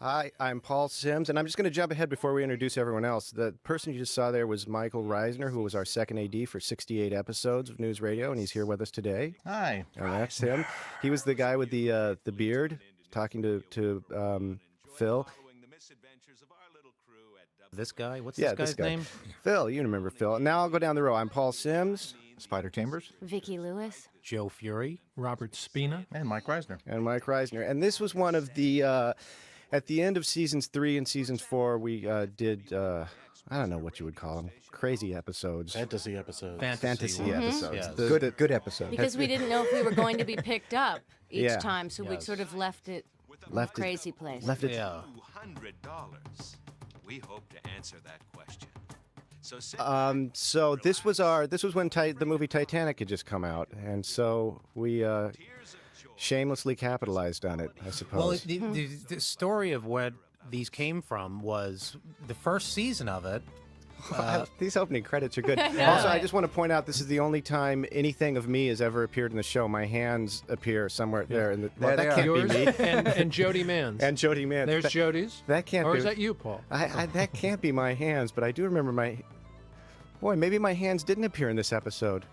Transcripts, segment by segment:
Hi, I'm Paul Sims, and I'm just going to jump ahead before we introduce everyone else. The person you just saw there was Michael Risner, who was our second AD for 68 episodes of News Radio, and he's here with us today. Hi. And that's him. He was the guy with the beard talking to Phil. This guy? What's this guy's name? Phil, you remember Phil. Now I'll go down the row. I'm Paul Sims. Spider Chambers. Vicki Lewis. Joe Furey. Robert Spina. And Mike Risner. And this was one of the... at the end of seasons 3 and seasons 4, we did, I don't know what you would call them, crazy episodes. Fantasy episodes. Fantasy episodes. Yes. Good episodes. Because we didn't know if we were going to be picked up each Yeah. time, so we sort of left it crazy place. Left it. Yeah. $200. We hope to answer that question. So this was when the movie Titanic had just come out, and so we shamelessly capitalized on it, I suppose. Well, the story of where these came from was the first season of it. These opening credits are good. Also, I just want to point out this is the only time anything of me has ever appeared in the show. My hands appear somewhere there. That can't Yours be me. and Jody Mann's. And Jody Mann. There's Jody's. That can't or be. Or is that you, Paul? That can't be my hands, but I do remember my... Boy, maybe my hands didn't appear in this episode.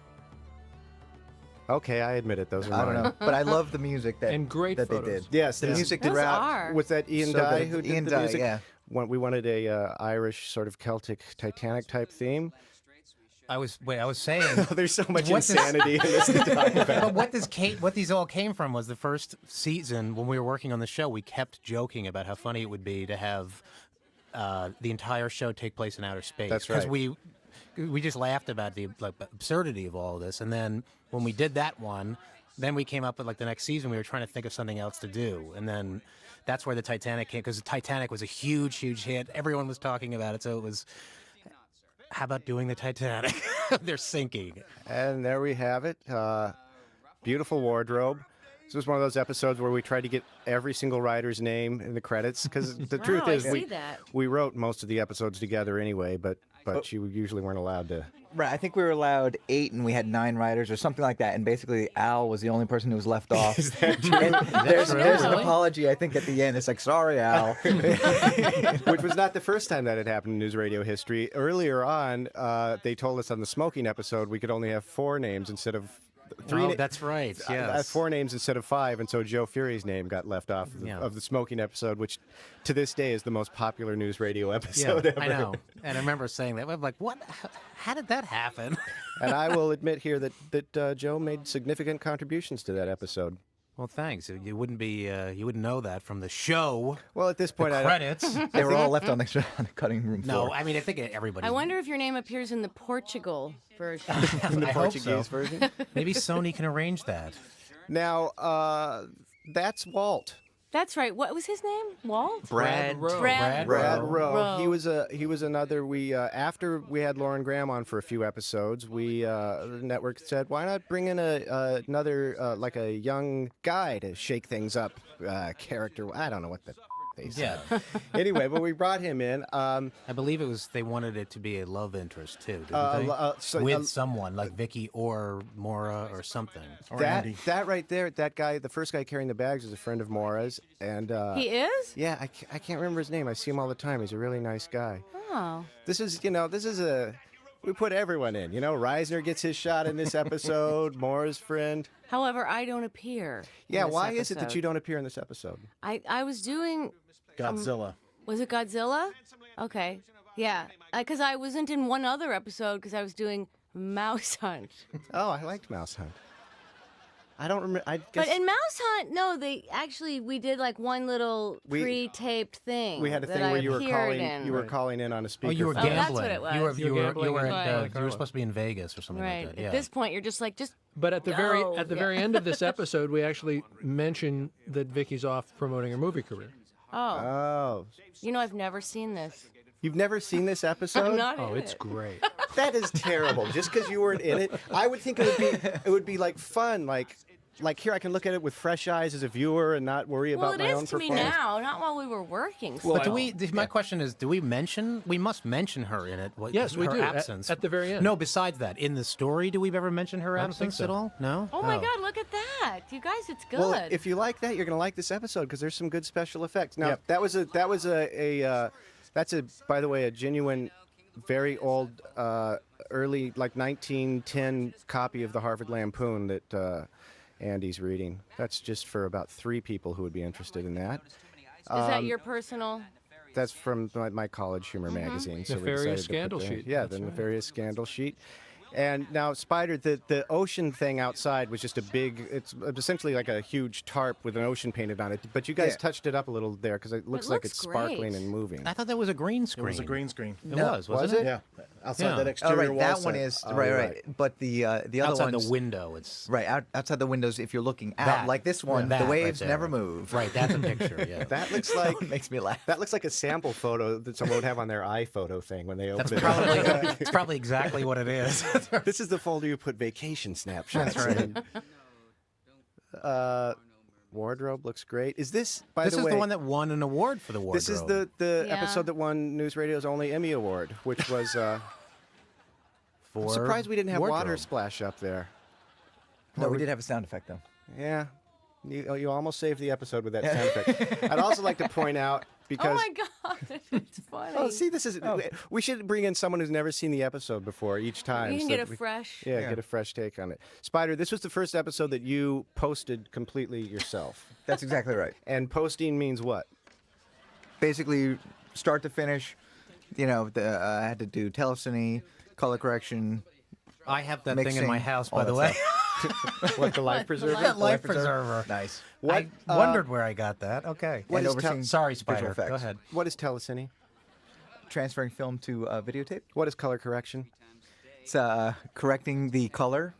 Okay, I admit it. Those are I mine. don't know, but I love the music that And great that they photos. did. Yes, The music Those throughout. are. Was that Ian So Dye good. who did Ian the Dye, music? yeah. We wanted a Irish sort of Celtic Titanic type theme. I was saying. There's so much What this- insanity in this to talk about. But what these all came from was the first season when we were working on the show. We kept joking about how funny it would be to have the entire show take place in outer space. That's right. Because we just laughed about the absurdity of all of this, and then when we did that one, then we came up with the next season. We were trying to think of something else to do, and then that's where the Titanic came, because the Titanic was a huge hit. Everyone was talking about it, so it was. How about doing the Titanic? They're sinking. And there we have it. Beautiful wardrobe. This was one of those episodes where we tried to get every single writer's name in the credits, because the truth I is see that. we wrote most of the episodes together anyway, but you usually weren't allowed to. Right, I think we were allowed 8, and we had 9 writers or something like that. And basically, Al was the only person who was left off. Is that true? And there's an Really? apology, I think, at the end. It's like, sorry, Al. Which was not the first time that had happened in News Radio history. Earlier on, they told us on the smoking episode we could only have 4 names instead of 3. Oh, that's right. Yes. 4 names instead of 5, and so Joe Furey's name got left off of the smoking episode, which to this day is the most popular News Radio episode ever. I know. And I remember saying that. I'm like, what? How did that happen? And I will admit here that Joe made significant contributions to that episode. Well, thanks. You wouldn't know that from the show. Well, at this point, The credits. They were all left on the cutting room floor. No, I mean, I think everybody. I wonder if your name appears in the Portugal version. in the I hope Portuguese so. version. Maybe Sony can arrange that. Now, that's Walt. That's right. What was his name? Walt? Brad Rowe. Brad Rowe. Rowe. He was another. We after we had Lauren Graham on for a few episodes, the network said, why not bring in another like a young guy to shake things up character. I don't know what they said. Yeah. Anyway, but we brought him in. I believe they wanted it to be a love interest too, didn't they? With someone like Vicki or Maura or something. Or that Andy. that right there, that guy, the first guy carrying the bags, is a friend of Maura's, and He is? yeah, I can't remember his name. I see him all the time. He's a really nice guy. Oh. This is we put everyone in. Risner gets his shot in this episode. Maura's friend. However, I don't appear. Yeah, in this why is it that episode. you don't appear in this episode? I was doing. Godzilla. Was it Godzilla? Okay. Yeah. Because I wasn't in one other episode because I was doing Mouse Hunt. Oh, I liked Mouse Hunt. I don't remember. I guess But in Mouse Hunt, no, we did like one little pre-taped thing. we had a that thing I where you were appeared calling. in. You were calling in on a speaker. Oh, you were Oh, gambling. that's what it was. You were gambling at, in you were supposed to be in Vegas or something Right. like that. Yeah. At this point, you're just like, But at the Go. very end of this episode, we actually mention that Vicky's off promoting her movie career. oh, Oh, I've never seen this. you've never seen this episode? I'm not Oh, in it's it. great. That is terrible. Just because you weren't in it, I would think it would be like fun, like here I can look at it with fresh eyes as a viewer and not worry Well, about it my own is to me performance. now, not while we were working. But still. my question is, we must mention her in it. Yes, we her do, absence. at the very end. No, besides that, in the story, do we ever mention her don't think absence so. at all? No? Oh my God, look at that. that? You guys, it's good. Well, if you like that, you're gonna like this episode because there's some good special effects. Now, Yep. that's by the way, a genuine, very old, early, like 1910 copy of the Harvard Lampoon that Andy's reading. That's just for about 3 people who would be interested in that. Is that your personal? That's from my college humor magazine. So we Nefarious decided to Scandal put that- Sheet. Yeah, That's the right. Nefarious Scandal Sheet. And now, Spider, the ocean thing outside was just it's essentially like a huge tarp with an ocean painted on it. But you guys Yeah. touched it up a little there because it looks like looks it's sparkling great. and moving. I thought that was a green It screen. was a green screen. It wasn't was it? it? Yeah, outside Yeah. that Oh, exterior right. wall That set. one is Oh, right. right. But the other Outside ones, the window, it's right outside the windows. If you're looking out, That. like this one, That the right waves there. never move. right. That's a picture. Yeah. That looks That like one makes me laugh. that looks like a sample photo that someone would have on their iPhoto thing when they open That's it. probably it's probably exactly what it is. This is the folder you put vacation snapshots That's right. in. Wardrobe looks great. Is this, by This the is way, the one that won an award for the wardrobe. this is the Yeah. episode that won NewsRadio's only Emmy Award, which was. I'm for surprised we didn't have water wardrobe. splash up there. No, we did have a sound effect though. Yeah, you almost saved the episode with that sound effect. I'd also like to point out because. Oh my God, it's funny. Oh, see, this is. We should bring in someone who's never seen the episode before each time. You can so get that a we- fresh. Yeah, get a fresh take on it. Spider, this was the first episode that you posted completely yourself. That's exactly right. And posting means what? Basically, start to finish. You know, I had to do telecine, color correction. I have that thing in Mixing, my house, all by the that way. What, the life preserver? That life preserver. Nice. What, I wondered where I got that. Okay. What And is overseeing Sorry, visual Spider. effects. Go ahead. What is telecine? Transferring film to videotape. What is color correction? It's correcting the color.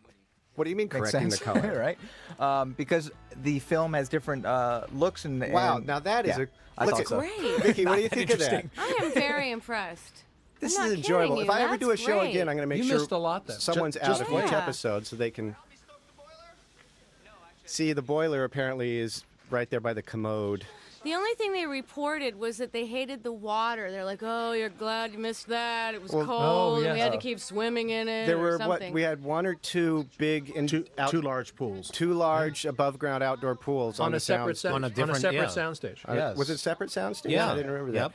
What do you mean Makes correcting sense, the color? right? Because the film has different looks and. Wow, and- now that is yeah, a. I look thought at- so. Great. Vicky, what do you think of that? Interesting. I am very impressed. This I'm is not enjoyable. kidding If I you, ever do a that's show great. again, I'm going to make You sure missed a lot then. someone's out Just of each yeah. episode so they can see the boiler. Apparently, is right there by the commode. The only thing they reported was that they hated the water. They're like, "Oh, you're glad you missed that. It was Well- cold. yeah. We had to keep swimming in it." There or were something. we had 1 or 2 big Two large pools. two large above ground outdoor pools on the a separate sound. sound, On a different- yeah. soundstage. Yes. Was it separate soundstage? Yeah. I didn't remember that. Yep.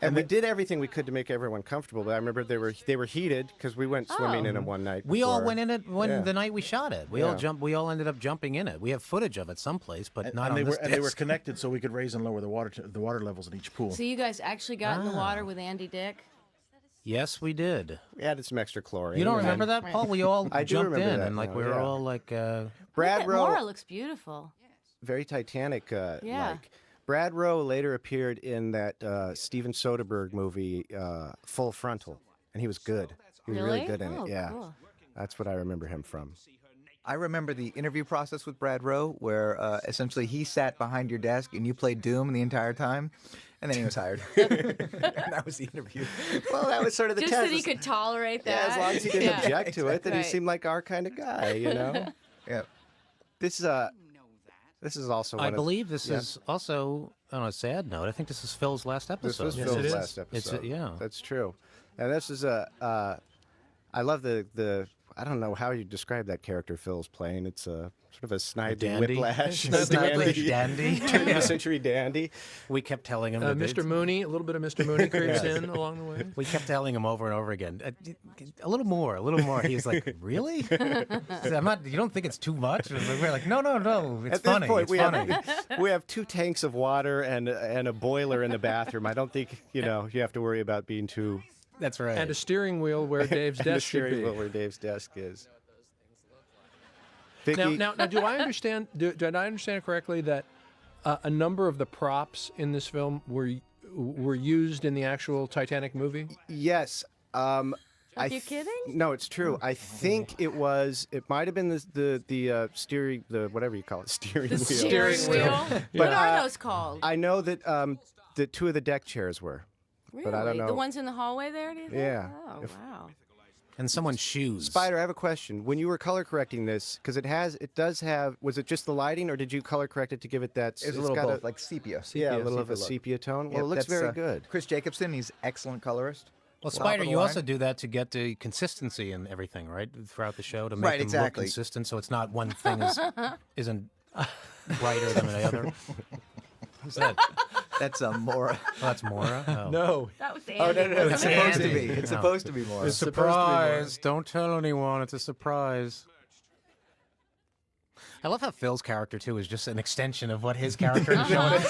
And we did everything we could to make everyone comfortable. But I remember they were heated because we went swimming in them one night. We all before. went in it when Yeah. the night we shot it. We all ended up jumping in it. We have footage of it someplace, but not and on they this were and they were disc. connected, so we could raise and lower the water levels in each pool. So you guys actually got in the water with Andy Dick? Yes, we did. We added some extra chlorine. You don't and remember then that, Paul? We all I do jumped remember in that and like now, we were yeah. all like. Brad Look at Rowe, Laura looks beautiful. very Titanic Yeah. like. Brad Rowe later appeared in that Steven Soderbergh movie, Full Frontal, and he was good. He was really good in Oh, it. Yeah, cool. that's what I remember him from. I remember the interview process with Brad Rowe, where essentially he sat behind your desk and you played Doom the entire time, and then he was hired. And that was the interview. Well, that was sort of the Just test. that he could tolerate Yeah, that. as long as he didn't Yeah. object to it, then he Right. seemed like our kind of guy, you know. Yeah. This is also. I one believe this yeah. is also on a sad note. I think this is Phil's last This episode. was Yes, Phil's it is. last episode. yeah. That's true. And this is I love the. I don't know how you describe that character Phil's playing. It's a sort of a snidely dandy. whiplash, Snidely dandy. turn of a century dandy. We kept telling him. that Mr. it's- Mooney, a little bit of Mr. Mooney creeps in along the way. We kept telling him over and over again, a little more, a little more. He's like, really? I'm not. You don't think it's too much? And we're like, no, it's At funny. this point, it's we funny. we have 2 tanks of water and a boiler in the bathroom. I don't think you have to worry about being too. That's right. And a steering wheel where Dave's and the desk should steering be. wheel where Dave's desk is. Vicki, Now, do I understand? Did I understand correctly that a number of the props in this film were used in the actual Titanic movie? yes. Are you kidding? No, it's true. I think it was. It might have been the steering, the whatever you call it, steering The wheel. steering wheel. What are those called? I know that the 2 of the deck chairs were. Really? but I don't know. The ones in the hallway there, do you think? Yeah. Oh, wow. and someone's shoes. Spider, I have a question. When you were color correcting this, because it does have. Was it just the lighting, or did you color correct it to give it that? It was a little got both, like sepia. yeah, a little of a look. sepia tone. Well, Yep, it looks that's, very good. Chris Jacobson, he's excellent colorist. Well, top Spider, of the you line. also do that to get the consistency and everything, right? Throughout the show to make Right, them exactly. look consistent, so it's not one thing isn't brighter than the other. Who's that? That's a more. Oh, that's Mora. Oh. No. That was Andy. Oh no, it's Andy. supposed to be. It's No. supposed to be more. It's a surprise. Don't tell anyone. It's a surprise. I love how Phil's character too is just an extension of what his character is showing.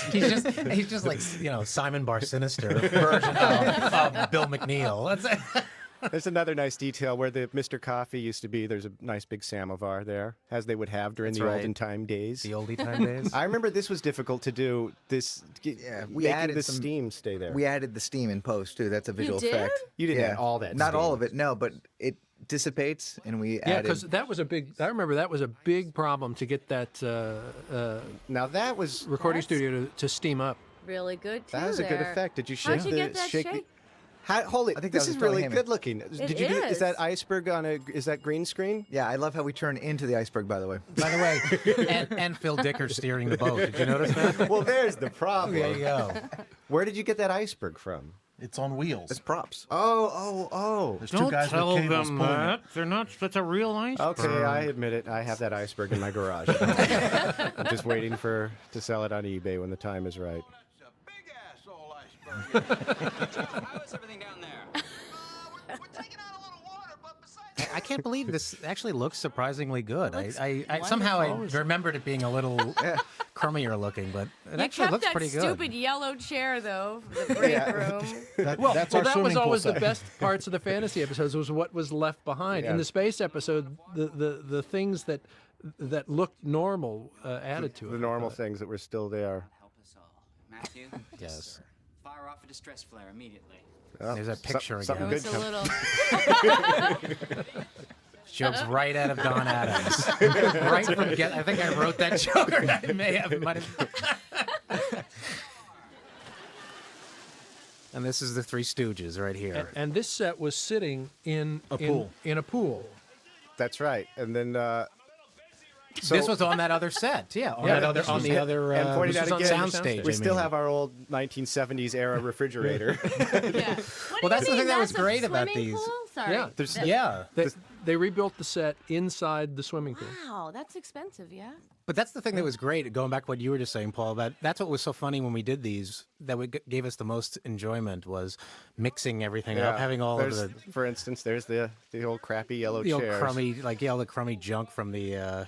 He's just like Simon Bar Sinister version of Bill McNeil. There's another nice detail where the Mr. Coffee used to be. There's a nice big samovar there, as they would have during That's the right. olden time days. The oldie time days. I remember this was difficult to do. Yeah, we making added the some- steam stay there. We added the steam in post too. That's a visual did? effect. You didn't yeah. add all that Not all steam. of it, no, but it dissipates, and we Yeah, added. because that was a big. I remember that was a big problem to get that Now that was recording studio to steam up. Really good too. that was a good there. effect. Did you shake How'd you the get that shake? Holy, I think this that was is Tony really Heyman. good looking. Did you do? Is is. that iceberg on a? Is that green screen? Yeah, I love how we turn into the iceberg. By the way, By the way, and Phil Dicker steering the boat. Did you notice that? Well, there's the problem. There you go. Where did you get that iceberg from? It's on wheels. it's props. Oh. There's two guys with cables pulling it. They're not. That's a real iceberg. Okay, I admit it. I have that iceberg in my garage. I'm just waiting to sell it on eBay when the time is right. It's a big ass old iceberg. How is everything down there? We're taking on a little water, but besides. I can't believe this actually looks surprisingly good. I somehow I remembered it being a little crummier looking, but it You actually kept looks that pretty good. stupid yellow chair though, for the break room. That's Well, our that was swimming pool always the set. best parts of the fantasy episodes was what was left behind. Yeah. In the space episode, the things that looked normal added to it. The normal things that were still there. Help us all. Matthew? Yes. sir. Fire off a distress flare immediately. Oh, There's that picture something again. It good was a little. Jokes right out of Don Adams. Right from I think I wrote that joke, or I might have. And this is the Three Stooges right here. And this set was sitting in A pool. In a pool. That's right. And then This was on that other set, yeah. On that other, on the other and pointing this out was on the again, soundstage. we still have our old 1970s era refrigerator. Yeah. Well, that's the thing that was That's a great about swimming these. Pool? Sorry. Yeah. There's- Yeah. They rebuilt the set inside the swimming pool. Wow, that's expensive, yeah. But that's the thing that was great, going back to what you were just saying, Paul, that's what was so funny when we did these, gave us the most enjoyment was mixing everything up, having all of There's- the For instance, there's the old crappy yellow old chairs. crummy, all the crummy junk from the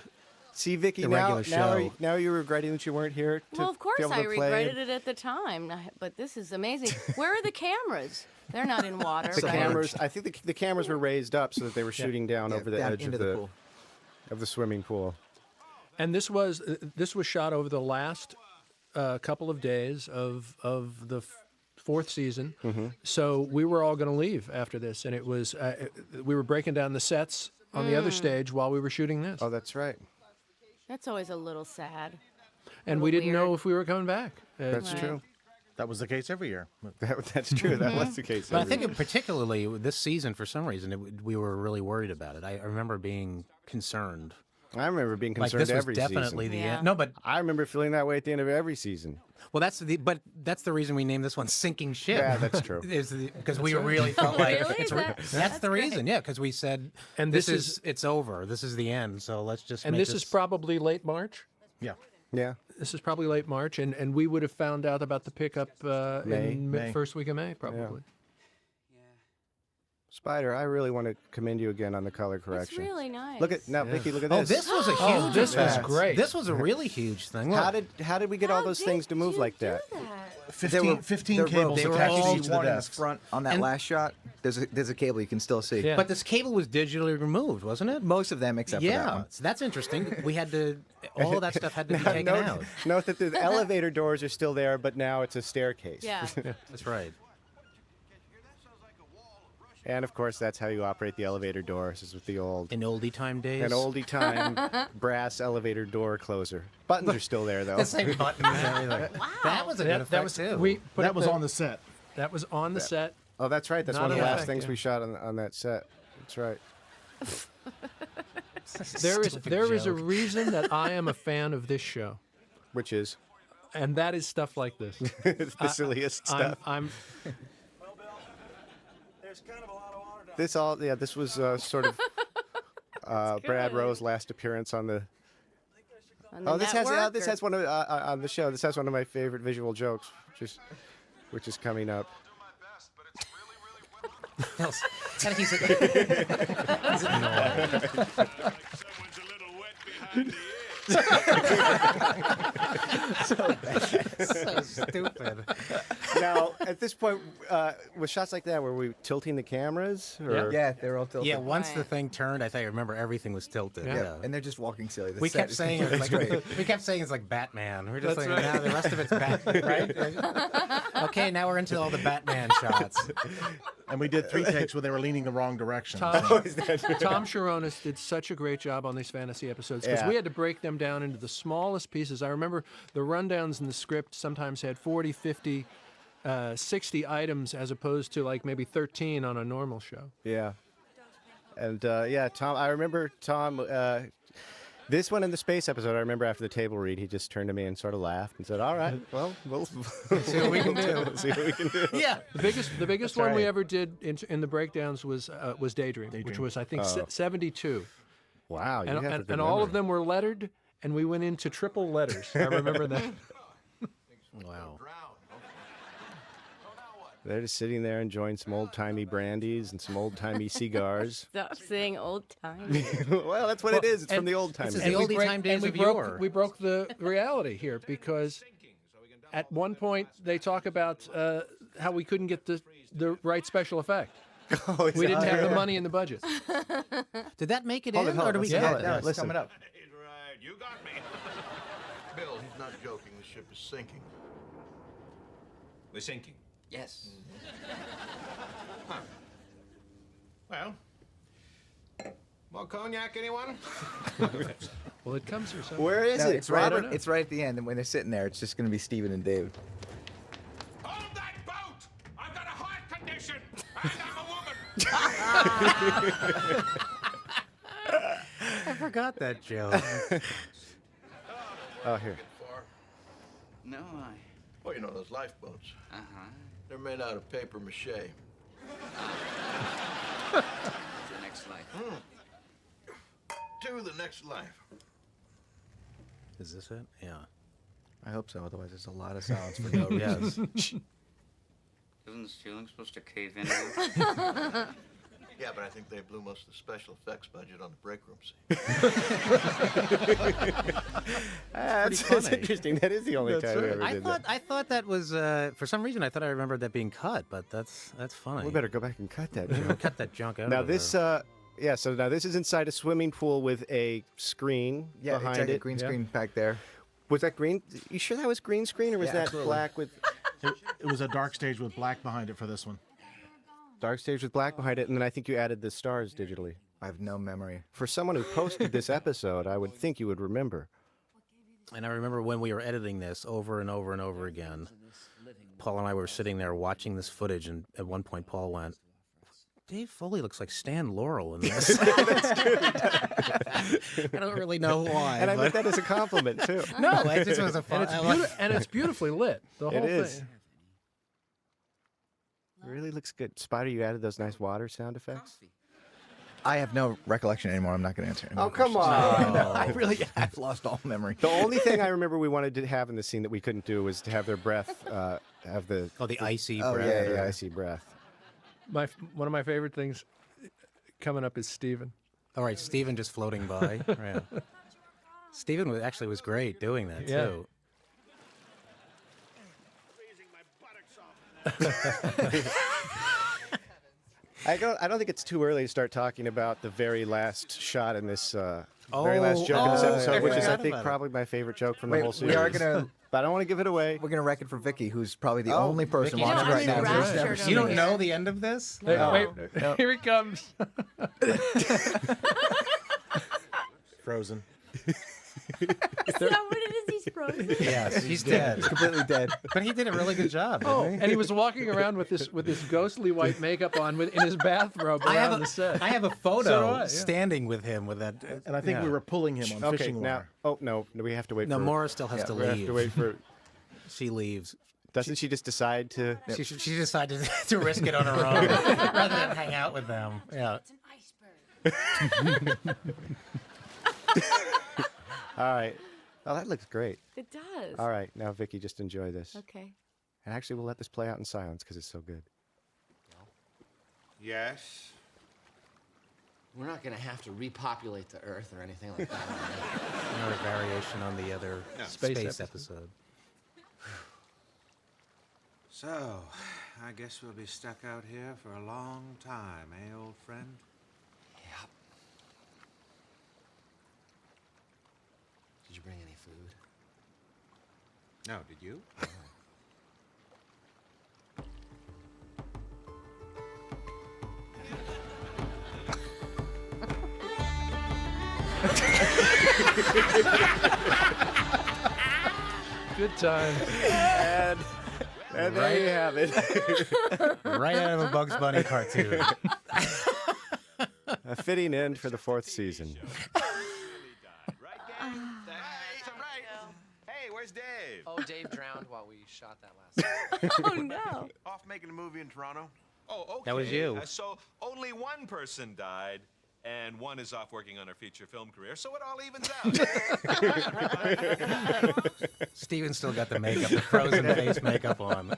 See, Vicki, the now, regular now, show. now you're regretting that you weren't here to Well, of course be able I to play. regretted it at the time, but this is amazing. Where are the cameras? They're not in water. The right? cameras, I think the cameras were raised up so that they were shooting down Yeah, over the down edge into of the pool. of the swimming pool. And this was shot over the last couple of days of the fourth season. Mm-hmm. So we were all going to leave after this, and it was we were breaking down the sets on the other stage while we were shooting this, Oh, that's right. That's always a little sad. and we didn't know weird. if we were coming back. That's Right. true. That was the case every year. That's true. That was the case. But I every think particularly this season, for some reason, we were really worried about it. I remember being concerned. I remember being Like concerned this was every definitely season. the Yeah. end. No, but I remember feeling that way at the end of every season. well, that's the reason we named this one "Sinking Ship." Yeah, that's true. Because we really felt like Really? it's That's the great. reason. Yeah, because we said, And this this is it's over. This is the end. So let's just. And make this is probably late March. Yeah. Yeah. This is probably late March, and we would have found out about the pickup in May. first week of May, probably. Spider, I really want to commend you again on the color It's correction. really nice. Look at now, Vicki. Look at Oh, this. this was a Oh, huge. this was effect. great. This was a really huge thing. Look. How did we get all How those did things to move you like do that? 15 They're cables they were attached all to each of the one in the desks. front on that And- last shot. There's a cable you can still see. Yeah. But this cable was digitally removed, wasn't it? Most of them except for that Yeah, one. so that's interesting. We had to. All of that stuff had to be taken note, out. note that the elevator doors are still there, but now it's a staircase. Yeah. That's right. And of course, that's how you operate the elevator doors, is with the old, In oldie time days. an oldie time brass elevator door closer. Buttons are still there though. The same buttons and everything. Wow. That was a good that effect was too. we put That it was the- on the set. That was on the set. Oh, that's right. That's Not one of the an last effect, things yeah. we shot on that set. That's right. There Stupid is a joke. reason that I am a fan of this show, Which is and that is stuff like this. the silliest stuff. I'm This was sort of Brad Rowe's last appearance on the. This has one of on the show. This has one of my favorite visual jokes, which is coming up. And he's like, so stupid. Now, at this point, with shots like that, were we tilting the cameras? Or? Yeah, they're all tilted. Yeah, once the thing turned, I remember everything was tilted. Yeah. And they're just walking silly. The We set kept is saying it's completely like straight. we kept saying it's like Batman. We're just now the rest of it's Batman, right? Okay, now we're into all the Batman shots. And we did 3 takes where they were leaning the wrong direction. Tom Sharonis did such a great job on these fantasy episodes because we had to break them down into the smallest pieces. I remember the rundowns in the script sometimes had 40, 50, 60 items as opposed to like maybe 13 on a normal show. Yeah. And Tom, I remember Tom. This one in the space episode, I remember after the table read, he just turned to me and sort of laughed and said, "All right, well, we'll See what we can do. See what we can do." Yeah. The biggest one we ever did in the breakdowns was Daydream, which was I think 72. Wow, you have a good and all of memory. them were lettered, and we went into triple letters. I remember that. Wow. They're just sitting there enjoying some old-timey brandies and some old-timey cigars. Stop saying old time. Well, that's what it is. It's from the old This timers. is the oldie time days of yore. We broke the reality here because at one point they talk about how we couldn't get the right special effect. We didn't have the money in the budget. Did that make it Hold in, it, hold or it. do we? Yeah, No, it's listen. coming up. Right, you got me. Bill, he's not joking. The ship is sinking. We're sinking. Yes. Well, more cognac, anyone? Well, it comes here somewhere. Where is No, it? it's right. Robert? It's right at the end, and when they're sitting there, it's just going to be Steven and Dave. Hold that boat! I've got a heart condition, and I'm a woman. I forgot that joke. Oh, here. No, Well, you know those lifeboats. Uh-huh. They're made out of paper mache. The next life. To the next life. Is this it? Yeah. I hope so. Otherwise, there's a lot of silence for no reason. Yes. Isn't the ceiling supposed to cave in? Now? Yeah, but I think they blew most of the special effects budget on the break room scene. That's funny. interesting. That is the only time we ever did that. I thought that was for some reason I thought I remembered that being cut, but that's funny. We better go back and cut that joke. cut that junk out. Now of this, there. so now this is inside a swimming pool with a screen Yeah, behind it's like it. a green screen back there. Was that green? You sure that was green screen or was Yeah, that absolutely. black with It was a dark stage with black behind it for this one. dark stage with black behind it? And then I think you added the stars digitally. I have no memory. For someone who posted this episode, I would think you would remember. And I remember when we were editing this over and over and over again, Paul and I were sitting there watching this footage, and at one point Paul went, Dave Foley looks like Stan Laurel in this. I don't really know why. And I meant but that as a compliment too. no, it just was a fun. And it's beautifully lit. The whole It is. thing. It really looks good. Spider, you added those nice water sound effects. I have no recollection anymore. I'm not going to answer any more Oh, come questions. on. No, I really have lost all memory. The only thing I remember we wanted to have in the scene that we couldn't do was to have their breath, have the the icy Oh, breath. yeah, the yeah. icy breath. One of my favorite things coming up is Steven. All right, Steven just floating by. Right. Steven was great doing that Yeah. too. I don't think it's too early to start talking about the very last shot in this very last joke in this episode, which is I forgot think about it. probably my favorite joke from Wait, the whole series. we are gonna But I don't want to give it away. we're gonna wreck it for Vicki, who's probably the Oh, only person Vicki. watching You right don't now. have who's any never rap shirt seen You on don't here. know the end of this? Hey, No. wait, here he comes. Frozen. Is that what it is? He's frozen. Yes, he's dead. He's completely dead. But he did a really good job, didn't Oh, he? and he was walking around with this ghostly white makeup on in his bathrobe around the set. I have a photo So do I, yeah. standing with him with that. And I think yeah. we were pulling him on Okay, fishing now. wire. Oh no, we have to wait. No, for, Maura still has to we have leave. to wait for. She leaves. Doesn't she just decide to? She decided to risk it on her own rather than hang out with them. Yeah. All right. Oh, that looks great. It does. All right, now Vicki, just enjoy this. Okay. And actually, we'll let this play out in silence because it's so good. Yes. We're not going to have to repopulate the Earth or anything like that. Another variation on the other space episode. So, I guess we'll be stuck out here for a long time, eh, old friend? Yep. Did you bring any food? No, did you? Good time. And there you have it. Right out of a Bugs Bunny cartoon. A fitting end for the 4th season. Hey, where's Dave? Oh, Dave drowned while we shot that last Oh no. Off making a movie in Toronto. Oh, okay. That was you. So only one person died, and one is off working on her feature film career, so it all evens out. Steven still got the makeup, the frozen face makeup on.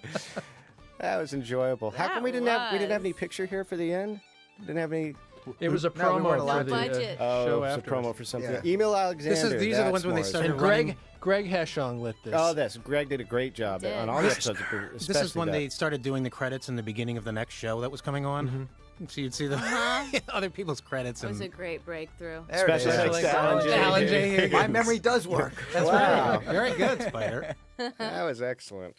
That was enjoyable. How come we didn't have any picture here for the end? Didn't have any. It was a No, we promo weren't for allowed the to. Budget. show It's a afterwards. promo for something. Yeah. Email Alexander. These are the ones when they that's started And running. Greg Heschong lit this. Oh, Greg did a great job He did. on all the episodes. This is when they started doing the credits in the beginning of the next show that was coming on. So you'd see the other people's credits. It was And a great breakthrough. There it Special is. thanks to Alan J. Alan Higgins. J. Higgins. My memory does work. That's Wow. right. Very good, Spider. That was excellent.